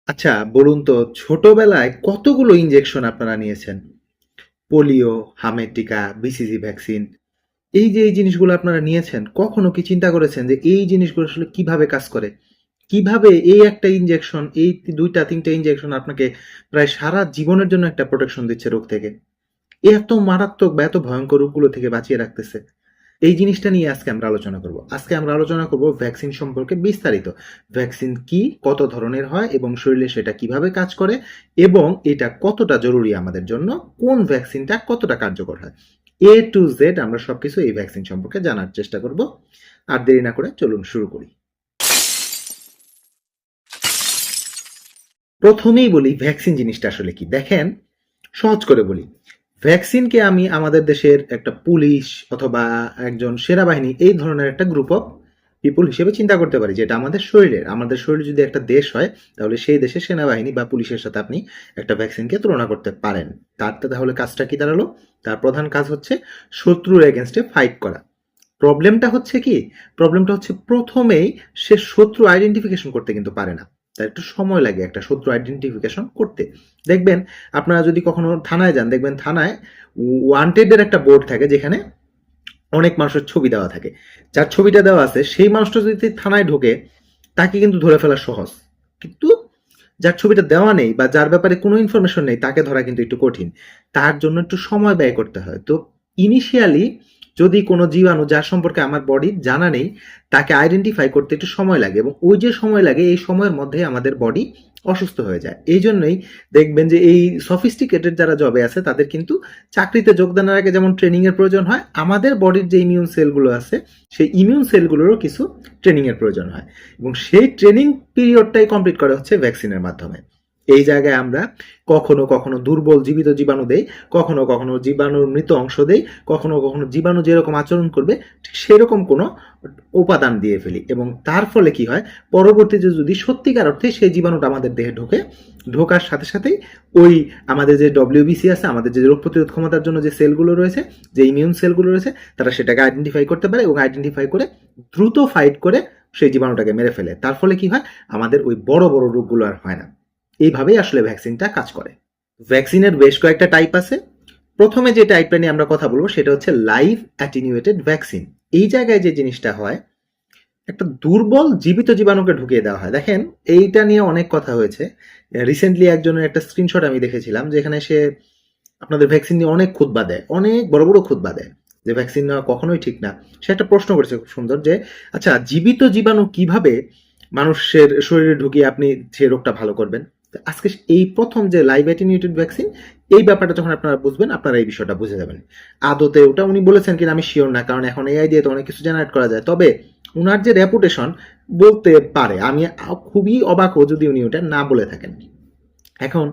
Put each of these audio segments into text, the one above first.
আচ্ছা বলুন তো ছোটবেলায় কতগুলো ইনজেকশন আপনারা নিয়েছেন? পোলিও, হামের টিকা, বিসিজি ভ্যাকসিন, এই যে এই জিনিসগুলো আপনারা নিয়েছেন, কখনো কি চিন্তা করেছেন যে এই জিনিসগুলো আসলে কিভাবে কাজ করে? কিভাবে এই একটা ইনজেকশন, এই দুইটা তিনটা ইনজেকশন আপনাকে প্রায় সারা জীবনের জন্য একটা প্রোটেকশন দিচ্ছে রোগ থেকে, এত মারাত্মক বা এত ভয়ঙ্কর রোগগুলো থেকে বাঁচিয়ে রাখতেছে। এই জিনিসটা নিয়ে আজকে আমরা আলোচনা করব। আজকে আমরা আলোচনা করব ভ্যাকসিন সম্পর্কে বিস্তারিত। ভ্যাকসিন কি, কত ধরনের হয় এবং শরীরে সেটা কিভাবে কাজ করে এবং এটা কতটা জরুরি আমাদের জন্য, কোন ভ্যাকসিনটা কতটা কার্যকর হয়। এ টু জেড আমরা সবকিছু এই ভ্যাকসিন সম্পর্কে জানার চেষ্টা করব। আর দেরি না করে চলুন শুরু করি। প্রথমেই বলি ভ্যাকসিন জিনিসটা আসলে কি। দেখেন, সহজ করে বলি, ভ্যাকসিনকে আমি আমাদের দেশের একটা পুলিশ অথবা একজন সেনাবাহিনী এই ধরনের একটা গ্রুপ অফ পিপুল হিসেবে চিন্তা করতে পারি, যেটা আমাদের শরীর যদি একটা দেশ হয় তাহলে সেই দেশের সেনাবাহিনী বা পুলিশের সাথে আপনি একটা ভ্যাকসিনকে তুলনা করতে পারেন। তাহলে কাজটা কি দাঁড়ালো? তার প্রধান কাজ হচ্ছে শত্রুর এগেনস্টে ফাইট করা। প্রবলেমটা হচ্ছে কি, প্রবলেমটা হচ্ছে প্রথমেই সে শত্রু আইডেন্টিফিকেশন করতে কিন্তু পারে না। তার একটু সময় লাগে একটা শত্রু আইডেন্টিফিকেশন করতে। দেখবেন, আপনারা যদি কখনো থানায় যান, দেখবেন থানায় ওয়ান্টেডের একটা বোর্ড থাকে যেখানে অনেক মানুষের ছবি দেওয়া থাকে। যার ছবিটা দেওয়া আছে সেই মানুষটা যদি থানায় ঢোকে তাকে কিন্তু ধরে ফেলা সহজ, কিন্তু যার ছবিটা দেওয়া নেই বা যার ব্যাপারে কোনো ইনফরমেশন নেই তাকে ধরা কিন্তু একটু কঠিন। তার জন্য একটু সময় ব্যয় করতে হয়। তো ইনিশিয়ালি যদি কোনো জীবাণু যার সম্পর্কে আমার বডির জানা নেই তাকে আইডেন্টিফাই করতে একটু সময় লাগে, এবং ওই যে সময় লাগে এই সময়ের মধ্যে আমাদের বডি অসুস্থ হয়ে যায়। এই জন্যই দেখবেন যে এই সফিস্টিকেটেড যারা জবে আছে তাদের কিন্তু চাকরিতে যোগদানের আগে যেমন ট্রেনিং এর প্রয়োজন হয়, আমাদের বডির যে ইমিউন সেলগুলো আছে সেই ইমিউন সেলগুলোরও কিছু ট্রেনিং এর প্রয়োজন হয়, এবং সেই ট্রেনিং পিরিয়ডটাই কমপ্লিট করা হচ্ছে ভ্যাকসিনের মাধ্যমে। এই জায়গায় আমরা কখনো কখনো দুর্বল জীবিত জীবাণু দেই, কখনো কখনো জীবাণুর মৃত অংশ দেই, কখনো কখনো জীবাণু যেরকম আচরণ করবে ঠিক সেরকম কোনো উপাদান দিয়ে ফেলি, এবং তার ফলে কি হয়, পরবর্তীতে যদি সত্যিকার অর্থে সেই জীবাণুটা আমাদের দেহে ঢোকে, ঢোকার সাথে সাথেই ওই আমাদের যে ডব্লিউবিসি আছে, আমাদের যে রোগ প্রতিরোধ ক্ষমতার জন্য যে সেলগুলো রয়েছে, যে ইমিউন সেলগুলো রয়েছে, তারা সেটাকে আইডেন্টিফাই করতে পারে এবং আইডেন্টিফাই করে দ্রুত ফাইট করে সেই জীবাণুটাকে মেরে ফেলে। তার ফলে কি হয়, আমাদের ওই বড় বড় রোগগুলো আর হয় না। এইভাবেই আসলে ভ্যাকসিনটা কাজ করে। ভ্যাকসিনের বেশ কয়েকটা টাইপ আছে। প্রথমে যে টাইপটা নিয়ে আমরা কথা বলবো সেটা হচ্ছে লাইভ অ্যাটিনিউয়েটেড ভ্যাকসিন। এই জায়গায় যে জিনিসটা হয়, একটা দুর্বল জীবিত জীবাণুকে ঢুকিয়ে দেওয়া হয়। দেখেন, এইটা নিয়ে অনেক কথা হয়েছে। রিসেন্টলি একজনের একটা স্ক্রিনশট আমি দেখেছিলাম যেখানে সে আপনাদের ভ্যাকসিন নিয়ে অনেক খুতবা দেয়, অনেক বড় বড় খুতবা দেয় যে ভ্যাকসিন নেওয়া কখনোই ঠিক না। সে একটা প্রশ্ন করেছে খুব সুন্দর, যে আচ্ছা জীবিত জীবাণু কিভাবে মানুষের শরীরে ঢুকিয়ে আপনি সে রোগটা ভালো করবেন? আজকে এই প্রথম যে লাইভ অ্যাটিনিউটেড ভ্যাকসিন, এই ব্যাপারটা যখন আপনারা বুঝবেন আপনারা এই বিষয়টা বুঝে যাবেন। আদতে ওটা উনি বলেছেন কিনা আমি শিওর না, কারণ এখন এআই দিয়ে তো অনেক কিছু জেনারেট করা যায়। তবে উনার যে রেপুটেশন, বলতে পারে আমি খুবই অবাক হব যদি উনি ওটা না বলে থাকেন। এখন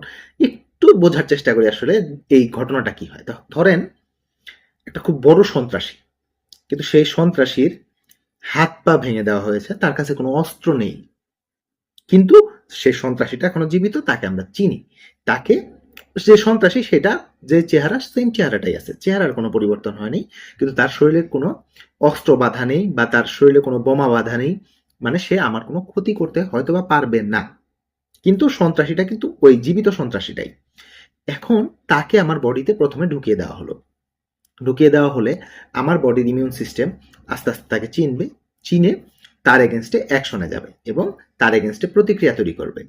একটু বোঝার চেষ্টা করি আসলে এই ঘটনাটা কি হয়। ধরেন একটা খুব বড় সন্ত্রাসী, কিন্তু সেই সন্ত্রাসীর হাত পা ভেঙে দেওয়া হয়েছে, তার কাছে কোনো অস্ত্র নেই, কিন্তু সেই সন্ত্রাসীটা এখনো জীবিত, তাকে আমরা চিনি। তাকে, যে সন্ত্রাসী সেটা যে চেহারা সেম চেহারাটাই আছে, চেহারার কোনো পরিবর্তন হয়নি, কিন্তু তার শরীরে কোনো অস্ত্র বাধা নেই বা তার শরীরে কোনো বোমা বাধা নেই, মানে সে আমার কোনো ক্ষতি করতে হয়তো বা পারবে না, কিন্তু সন্ত্রাসীটা কিন্তু ওই জীবিত সন্ত্রাসীটাই। এখন তাকে আমার বডিতে প্রথমে ঢুকিয়ে দেওয়া হলো। ঢুকিয়ে দেওয়া হলে আমার বডির ইমিউন সিস্টেম আস্তে আস্তে তাকে চিনবে, চিনে তার এগেনস্টে অ্যাকশনে যাবে এবং তার এগেনস্টে প্রতিক্রিয়া তৈরি করবে।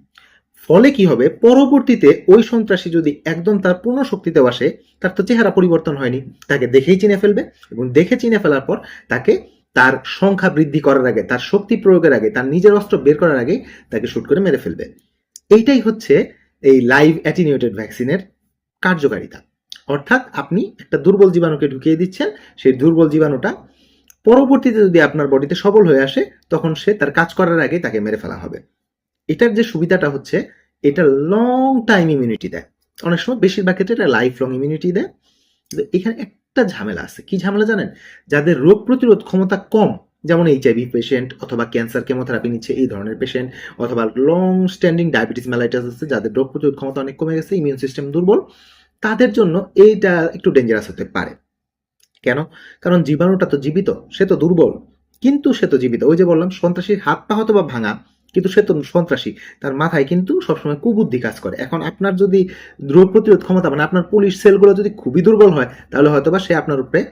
ফলে কি হবে, পরবর্তীতে ওই সন্ত্রাসী যদি একদম তার পূর্ণ শক্তিতেও আসে, তার তো চেহারা পরিবর্তন হয়নি, তাকে দেখেই চিনে ফেলবে, এবং দেখে চিনে ফেলার পর তাকে তার সংখ্যা বৃদ্ধি করার আগে, তার শক্তি প্রয়োগের আগে, তার নিজের অস্ত্র বের করার আগেই তাকে শুট করে মেরে ফেলবে। এইটাই হচ্ছে এই লাইভ অ্যাটিনিউটেড ভ্যাকসিনের কার্যকারিতা। অর্থাৎ আপনি একটা দুর্বল জীবাণুকে ঢুকিয়ে দিচ্ছেন, সেই দুর্বল জীবাণুটা পরবর্তীতে যদি আপনার বডিতে সবল হয়ে আসে তখন সে তার কাজ করার আগে তাকে মেরে ফেলা হবে। এটার যে সুবিধাটা হচ্ছে, এটা লং টাইম ইমিউনিটি দেয়। অনেক সময়, বেশিরভাগ ক্ষেত্রে এটা লাইফ লং ইমিউনিটি দেয়। এখানে একটা ঝামেলা আছে। কি ঝামেলা জানেন? যাদের রোগ প্রতিরোধ ক্ষমতা কম, যেমন এইচআইভি পেশেন্ট অথবা ক্যান্সার কেমোথেরাপি নিচ্ছে এই ধরনের পেশেন্ট, অথবা লং স্ট্যান্ডিং ডায়াবেটিস মেলাইটাস আছে, যাদের রোগ প্রতিরোধ ক্ষমতা অনেক কমে গেছে, ইমিউন সিস্টেম দুর্বল, তাদের জন্য এইটা একটু ডেঞ্জারাস হতে পারে। কেন? কারণ জীবাণুটা তো জীবিত, সে তো দুর্বল, কিন্তু সে তো জীবিত। ওই যে বললাম, সন্ত্রাসীর হাত পা হয়তো বা ভাঙা, কিন্তু সে তো সন্ত্রাসী, তার মাথায় কিন্তু সবসময় কুবুদ্ধি কাজ করে। এখন আপনার যদি রোগ প্রতিরোধ ক্ষমতা মানে আপনার পুলিশ সেলগুলো যদি খুবই দুর্বল হয়, তাহলে হয়তোবা সে আপনার উপরে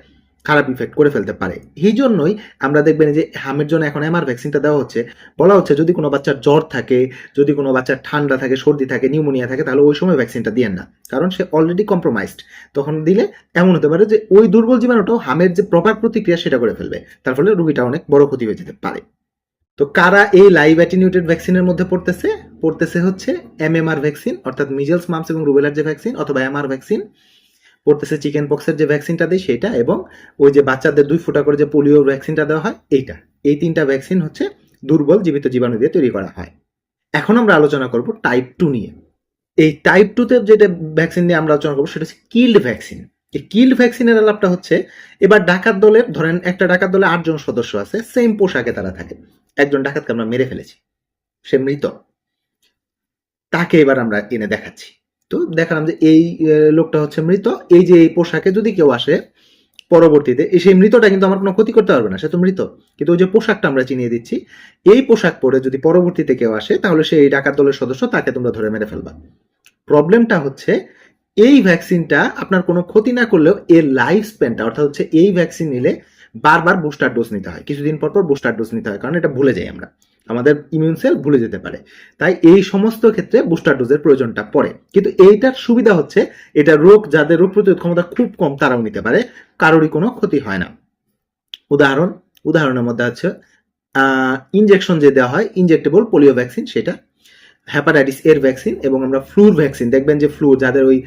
খারাপ ইফেক্ট করে ফেলতে পারে। এই জন্যই আমরা দেখবেন যে হামের জন্য এখন এমআর ভ্যাকসিনটা দেওয়া হচ্ছে। বলা হচ্ছে যদি কোনো বাচ্চার জ্বর থাকে, যদি কোনো বাচ্চার ঠান্ডা থাকে, সর্দি থাকে, নিউমোনিয়া থাকে, তাহলে ওই সময় ভ্যাকসিনটা দিয়েন না, কারণ সে অলরেডি কম্প্রোমাইজড। তখন দিলে এমন হতে পারে যে ওই দুর্বল জীবাণুটাও হামের যে প্রপার প্রতিক্রিয়া সেটা করে ফেলবে, তার ফলে রোগীটা অনেক বড় ক্ষতি হয়ে যেতে পারে। তো কারা এই লাইভ অ্যাটিনিউটেড ভ্যাকসিনের মধ্যে পড়তেছে হচ্ছে এমএমআর ভ্যাকসিন, অর্থাৎ মিজলস, মাম্পস এবং রুবেলার যে ভ্যাকসিন, অথবা এমআর ভ্যাকসিন, পড়তেছে চিকেন পক্সের যে ভ্যাকসিনটা দেয় সেটা, এবং ওই যে বাচ্চাদের 2 ফোঁটা করে যে পোলিও ভ্যাকসিনটা দেওয়া হয় এইটা। এই 3টা ভ্যাকসিন হচ্ছে দুর্বল জীবিত জীবাণু দিয়ে তৈরি করা হয়। এখন আমরা আলোচনা করব টাইপ 2 নিয়ে। এই টাইপ 2 তে যেটা ভ্যাকসিন নিয়ে আমরা আলোচনা করবো সেটা হচ্ছে কিল্ড ভ্যাকসিন। এই কিল্ড ভ্যাকসিনের আলাপটা হচ্ছে, এবার ডাকাত দলের, ধরেন একটা ডাকাত দলে 8 জন সদস্য আছে, সেম পোশাকে তারা থাকে। একজন ডাকাতকে আমরা মেরে ফেলেছি, সে মৃত, তাকে এবার আমরা এনে দেখাচ্ছি। তো দেখালাম যে এই লোকটা হচ্ছে মৃত, এই যে এই পোশাকে যদি কেউ আসে পরবর্তীতে, সেই মৃতটা কিন্তু আমার কোনো ক্ষতি করতে পারবে না, সে তো মৃত, কিন্তু ওই যে পোশাকটা আমরা চিনিয়ে দিচ্ছি, এই পোশাক পরে যদি পরবর্তীতে কেউ আসে তাহলে সেই ডাকাত দলের সদস্য, তাকে তোমরা ধরে মেরে ফেলবা। প্রবলেমটা হচ্ছে এই ভ্যাকসিনটা আপনার কোনো ক্ষতি না করলেও এর লাইফ স্প্যানটা, অর্থাৎ হচ্ছে এই ভ্যাকসিন নিলে বারবার বুস্টার ডোজ নিতে হয়, কিছুদিন পর পর বুস্টার ডোজ নিতে হয়, কারণ এটা ভুলে যাই আমরা, আমাদের ইমিউন সেল ভুলে যেতে পারে। তাই এই সমস্ত ক্ষেত্রে বুস্টার ডোজের প্রয়োজনটা পড়ে। কিন্তু এইটার সুবিধা হচ্ছে এটা যাদের রোগ প্রতিরোধ ক্ষমতা খুব কম তারাও নিতে পারে, কারোরই কোনো ক্ষতি হয় না। উদাহরণের মধ্যে আছে ইনজেকশন যে দেওয়া হয়, ইনজেক্টেবল পোলিও ভ্যাকসিন, সেটা হ্যাপাটাইটিস এর ভ্যাকসিন, এবং আমরা ফ্লুর ভ্যাকসিন, দেখবেন যে ফ্লু যাদের ওই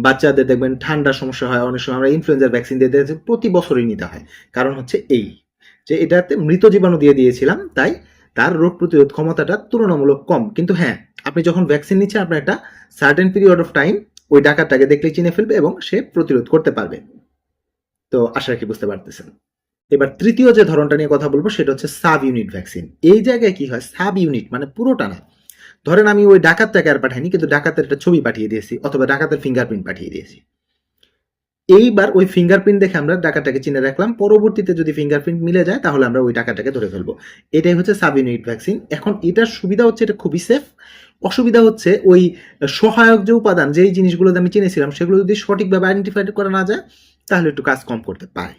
বাচ্চাদের দেখবেন ঠান্ডার সমস্যা হয়, অনেক সময় আমরা ইনফ্লুয়েঞ্জার ভ্যাকসিন দিয়ে দিয়েছি, প্রতি বছরই নিতে হয়। কারণ হচ্ছে এই যে এটাতে মৃত জীবাণু দিয়ে দিয়েছিলাম, তাই তার রোগ প্রতিরোধ ক্ষমতাটা তুলনামূলক কম। কিন্তু হ্যাঁ, আপনি যখন ভ্যাকসিন নিচ্ছেন আপনার একটা সার্টেন পিরিয়ড অফ টাইম ওই ডাকাতটাকে দেখলে চিনে ফেলবে এবং সে প্রতিরোধ করতে পারবে। তো আশা রাখি বুঝতে পারতেছেন। এবার তৃতীয় যে ধরনটা নিয়ে কথা বলবো সেটা হচ্ছে সাব ইউনিট ভ্যাকসিন। এই জায়গায় কি হয়, সাব ইউনিট মানে পুরোটা না। ধরেন আমি ওই ডাকাতটাকে আর পাঠাইনি, কিন্তু ডাকাতের একটা ছবি পাঠিয়ে দিয়েছি, অথবা ডাকাতের ফিঙ্গারপ্রিন্ট পাঠিয়ে দিয়েছি। এইবার ওই ফিঙ্গারপ্রিন্ট দেখে আমরা ডাকাতটাকে চিনে রাখলাম, পরবর্তীতে যদি ফিঙ্গারপ্রিন্ট মিলে যায় তাহলে আমরা ওই ডাকাতটাকে ধরে ফেলবো। এটাই হচ্ছে সাব ইউনিট ভ্যাকসিন। এখন এটার সুবিধা হচ্ছে এটা খুবই সেফ, অসুবিধা হচ্ছে ওই সহায়ক যে উপাদান, যেই জিনিসগুলো আমি চিনেছিলাম সেগুলো যদি সঠিকভাবে আইডেন্টিফাই করা না যায় তাহলে একটু কাজ কম করতে পারে।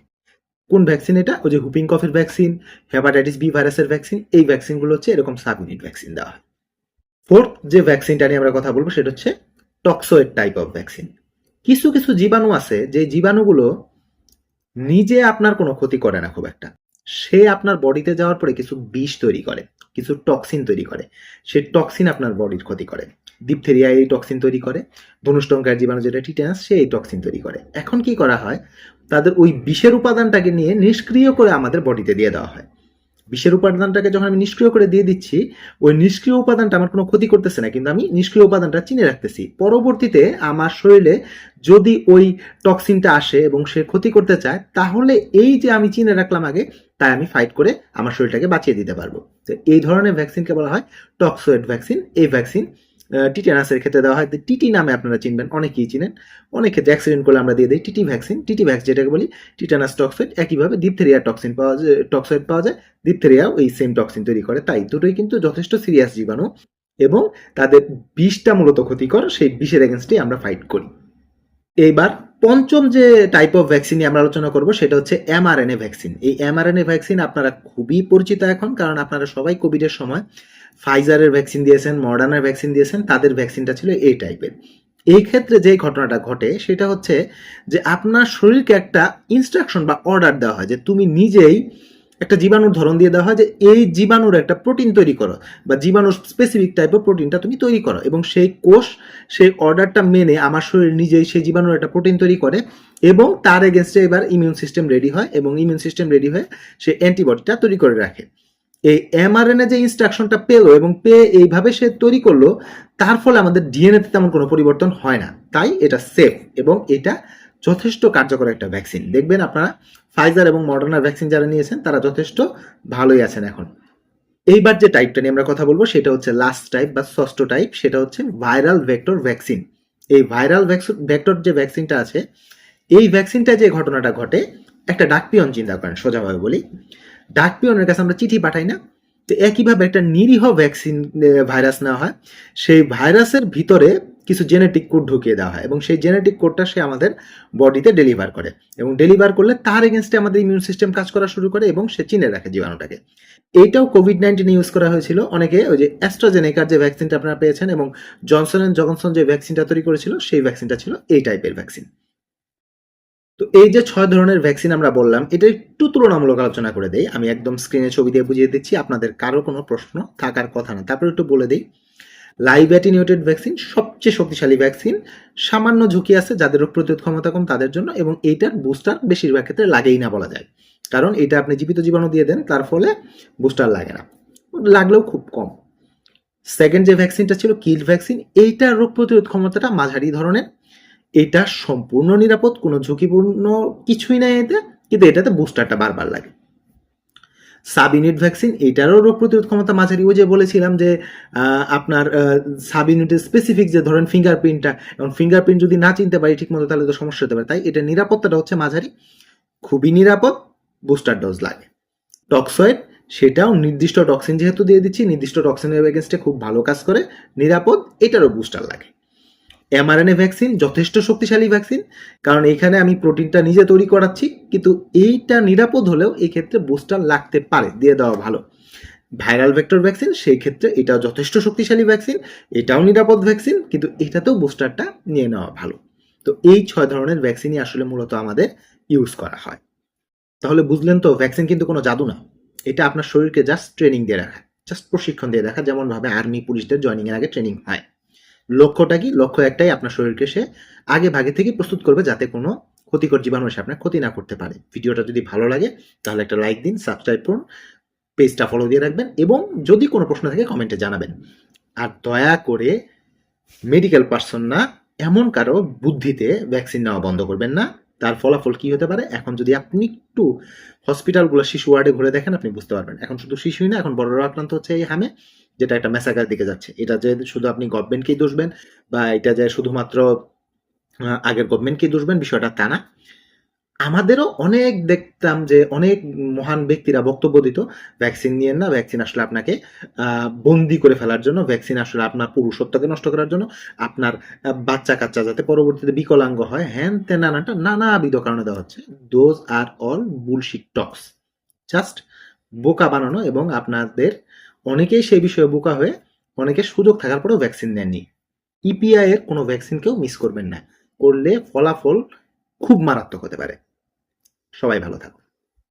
কোন ভ্যাকসিন এটা? ওই যে হুপিং কফের ভ্যাকসিন, হেপাটাইটিস বি ভাইরাসের ভ্যাকসিন, এই ভ্যাকসিনগুলো হচ্ছে এরকম সাব ইউনিট ভ্যাকসিন দেওয়া হয়। ফোর্থ যে ভ্যাকসিনটা নিয়ে আমরা কথা বলবো সেটা হচ্ছে টক্সোয়েড টাইপ অফ ভ্যাকসিন। কিছু কিছু জীবাণু আছে যে জীবাণুগুলো নিজে আপনার কোনো ক্ষতি করে না খুব একটা, সে আপনার বডিতে যাওয়ার পরে কিছু বিষ তৈরি করে, কিছু টক্সিন তৈরি করে, সে টক্সিন আপনার বডির ক্ষতি করে। ডিপথেরিয়া এই টক্সিন তৈরি করে, ধনুষ্টঙ্কার জীবাণু যেটা টিটেনাস, সে এই টক্সিন তৈরি করে। এখন কি করা হয়, তাদের ওই বিষের উপাদানটাকে নিয়ে নিষ্ক্রিয় করে আমাদের বডিতে দিয়ে দেওয়া হয়। বিষের উপাদানটাকে যখন আমি নিষ্ক্রিয় করে দিয়ে দিচ্ছি, ওই নিষ্ক্রিয় উপাদানটা আমার কোনো ক্ষতি করতেছে না, কিন্তু আমি নিষ্ক্রিয় উপাদানটা চিনে রাখতেছি। পরবর্তীতে আমার শরীরে যদি ওই টক্সিনটা আসে এবং সে ক্ষতি করতে চায়, তাহলে এই যে আমি চিনে রাখলাম আগে, তাই আমি ফাইট করে আমার শরীরটাকে বাঁচিয়ে দিতে পারবো। তো এই ধরনের ভ্যাকসিনকে বলা হয় টক্সোয়েড ভ্যাকসিন। এই ভ্যাকসিন টিটেনাসের ক্ষেত্রে দেওয়া হয়, টিটি নামে আপনারা চিনবেন, অনেকেই চিনেন। অনেক ক্ষেত্রে অ্যাক্সিডেন্ট করলে আমরা দিয়ে দিই টিটি ভ্যাকসিন। টিটি ভ্যাক্স যেটাকে বলি, টিটানাস টক্সয়েড। একইভাবে ডিপথেরিয়া টক্সিন টক্সয়েড পাওয়া যায়, ডিপথেরিয়াও এই সেম টক্সিন তৈরি করে। তাই দুটোই কিন্তু যথেষ্ট সিরিয়াস জীবাণু এবং তাদের বিষটা মূলত ক্ষতিকর, সেই বিষের এগেনস্টেই আমরা ফাইট করি। এইবার পঞ্চম যে টাইপ অফ ভ্যাকসিন নিয়ে আমরা আলোচনা করব সেটা হচ্ছে এমআরএনএ ভ্যাকসিন। এই এমআরএনএ ভ্যাকসিন আপনারা খুবই পরিচিত এখন, কারণ আপনারা সবাই কোভিডের সময় ফাইজারের ভ্যাকসিন দিয়েছেন, মডার্নার ভ্যাকসিন দিয়েছেন, তাদের ভ্যাকসিনটা ছিল এই টাইপের। এই ক্ষেত্রে যে ঘটনাটা ঘটে সেটা হচ্ছে যে আপনার শরীরকে একটা ইনস্ট্রাকশন বা অর্ডার দেওয়া হয় যে তুমি নিজেই একটা জীবাণুর ধরন দিয়ে দেওয়া হয় যে এই জীবাণুর একটা প্রোটিন তৈরি করো, বা জীবাণুর স্পেসিফিক টাইপের প্রোটিনটা তুমি তৈরি করো, এবং সেই কোষ সেই অর্ডারটা মেনে আমার শরীর নিজেই সেই জীবাণুর একটা প্রোটিন তৈরি করে, এবং তার এগেনস্টে এবার ইমিউন সিস্টেম রেডি হয়, এবং ইমিউন সিস্টেম রেডি হয়ে সে অ্যান্টিবডিটা তৈরি করে রাখে। এই এমআরএনএ যে ইনস্ট্রাকশনটা পেলো এবং পেয়ে এইভাবে সে তৈরি করলো, তার ফলে আমাদের ডিএনএতে তেমন কোনো পরিবর্তন হয় না, তাই এটা সেফ এবং এটা যথেষ্ট কার্যকর একটা ভ্যাকসিন। দেখবেন আপনারা ফাইজার এবং মডার্নার ভ্যাকসিন যারা নিয়েছেন তারা যথেষ্ট ভালোই আছেন এখন। এইবার যে টাইপটা নিয়ে আমরা কথা বলবো সেটা হচ্ছে লাস্ট টাইপ বা ষষ্ঠ টাইপ, সেটা হচ্ছে ভাইরাল ভেক্টর ভ্যাকসিন। এই ভাইরাল ভেক্টর যে ভ্যাকসিনটা আছে, এই ভ্যাকসিনটা যে ঘটনাটা ঘটে, একটা ডাকপিয়ন চিন্তা করেন, সোজাভাবে বলি, ডাকপিয়নের কাছে আমরা চিঠি পাঠাই না, তো একইভাবে একটা নিরীহ ভ্যাকসিন ভাইরাস নেওয়া হয়, সেই ভাইরাসের ভিতরে কিছু জেনেটিক কোড ঢুকিয়ে দেওয়া হয় এবং সেই জেনেটিক কোডটা সে আমাদের বডিতে ডেলিভার করে এবং ডেলিভার করলে তার এগেনস্টে আমাদের ইমিউন সিস্টেম কাজ করা শুরু করে এবং সে চিনে রাখে জীবাণুটাকে। এইটাও কোভিড-19 ইউজ করা হয়েছিল। অনেকে ওই যে অ্যাস্ট্রাজেনেকার যে ভ্যাকসিনটা আপনারা পেয়েছেন এবং জনসন অ্যান্ড জনসন যে ভ্যাকসিনটা তৈরি করেছিল সেই ভ্যাকসিনটা ছিল এই টাইপের ভ্যাকসিন। তো এই যে 6 ধরনের ভ্যাকসিন আমরা বললাম, এটা একটু তুলনামূলক আলোচনা করে দেই। আমি একদম স্ক্রিনে ছবি দিয়ে বুঝিয়ে দিচ্ছি, আপনাদের কারো কোনো প্রশ্ন থাকার কথা না। তারপর একটু বলে দেই, লাইভ অ্যাটিনিউটেড ভ্যাকসিন সবচেয়ে শক্তিশালী ভ্যাকসিন। সামান্য ঝুঁকি আছে যাদের রোগ প্রতিরোধ ক্ষমতা কম তাদের জন্য, এবং এইটার বুস্টার বেশিরভাগ ক্ষেত্রে লাগেই না বলা যায়, কারণ এটা আপনি জীবিত জীবাণু দিয়ে দেন, তার ফলে বুস্টার লাগে না, লাগলেও খুব কম। সেকেন্ড যে ভ্যাকসিনটা ছিল কিল ভ্যাকসিন, এইটার রোগ প্রতিরোধ ক্ষমতাটা মাঝারি ধরনের, এটা সম্পূর্ণ নিরাপদ, কোনো ঝুঁকিপূর্ণ কিছুই নাই এতে, কিন্তু এটাতে বুস্টারটা বারবার লাগে। সাব ইউনিট ভ্যাকসিন, এটারও রোগ প্রতিরোধ ক্ষমতা মাঝারি। ওই যে বলেছিলাম যে আপনার সাব ইউনিটের স্পেসিফিক যে ধরেন ফিঙ্গারপ্রিন্টটা, এবং ফিঙ্গারপ্রিন্ট যদি না চিনতে পারি ঠিক মতো তাহলে তো সমস্যা হতে পারে, তাই এটা নিরাপত্তাটা হচ্ছে মাঝারি, খুবই নিরাপদ, বুস্টার ডোজ লাগে। টক্সয়েড, সেটাও নির্দিষ্ট টক্সিন যেহেতু দিয়ে দিচ্ছি, নির্দিষ্ট টক্সিনের এগেনস্টে খুব ভালো কাজ করে, নিরাপদ, এটারও বুস্টার লাগে। এমআরএনএ ভ্যাকসিন যথেষ্ট শক্তিশালী ভ্যাকসিন, কারণ এখানে আমি প্রোটিনটা নিজে তৈরি করাচ্ছি, কিন্তু এইটা নিরাপদ হলেও এই ক্ষেত্রে বুস্টার লাগতে পারে, দিয়ে দেওয়া ভালো। ভাইরাল ভেক্টর ভ্যাকসিন, সেই ক্ষেত্রে এটাও যথেষ্ট শক্তিশালী ভ্যাকসিন, এটাও নিরাপদ ভ্যাকসিন, কিন্তু এটাতেও বুস্টারটা নিয়ে নেওয়া ভালো। তো এই 6 ধরনের ভ্যাকসিনই আসলে মূলত আমাদের ইউজ করা হয়। তাহলে বুঝলেন তো, ভ্যাকসিন কিন্তু কোনো জাদু না, এটা আপনার শরীরকে জাস্ট ট্রেনিং দিয়ে রাখা, জাস্ট প্রশিক্ষণ দিয়ে রাখা, যেমন ভাবে আর্মি পুলিশদের জয়নিং এর আগে ট্রেনিং হয়। লক্ষ্যটা কি? লক্ষ্য একটাই, আপনার শরীরকে সে আগে ভাগে থেকে প্রস্তুত করবে যাতে কোনো ক্ষতিকর জীবাণু এসে আপনার ক্ষতি না করতে পারে। ভিডিওটা যদি ভালো লাগে তাহলে একটা লাইক দিন, সাবস্ক্রাইব করুন, পেজটা ফলো দিয়ে রাখবেন, এবং যদি কোনো প্রশ্ন থাকে কমেন্টে জানাবেন। আর দয়া করে মেডিকেল পার্সন না এমন কারো বুদ্ধিতে ভ্যাকসিন নেওয়া বন্ধ করবেন না। তার ফলাফল কি হতে পারে, এখন যদি আপনি একটু হসপিটালগুলো শিশু ওয়ার্ডে ঘুরে দেখেন আপনি বুঝতে পারবেন। এখন শুধু শিশুই না, এখন বড়রা আক্রান্ত হচ্ছে এই হামে, যেটা একটা মেসাকার দিকে যাচ্ছে। এটা যে শুধু আপনি গভর্নমেন্টকেই দোষবেন বা এটা যে শুধুমাত্র আগের গভর্নমেন্টকেই দোষবেন, বিষয়টা তা না। আমাদেরও অনেক দেখতাম যে অনেক মহান ব্যক্তিরা বক্তব্য দিত, ভ্যাকসিন নিয়েন না, ভ্যাকসিন আসলে আপনাকে বন্দি করে ফেলার জন্য, ভ্যাকসিন আসলে আপনার পুরুষত্বকে নষ্ট করার জন্য, আপনার বাচ্চা কাচ্চা যাতে পরবর্তীতে বিকলাঙ্গ হয়, হ্যান তেন নানাটা নানাবিধ কারণে দেওয়া হচ্ছে। Those are all bullshit Tux, just বোকা বানানো, এবং আপনাদের অনেকেই সেই বিষয়ে বোকা হয়ে অনেকে সুযোগ থাকার পরেও ভ্যাকসিন নেননি। ইপিআই এর কোনো ভ্যাকসিন কেউ মিস করবেন না, করলে ফলাফল খুব মারাত্মক হতে পারে। সবাই ভালো থাকুন।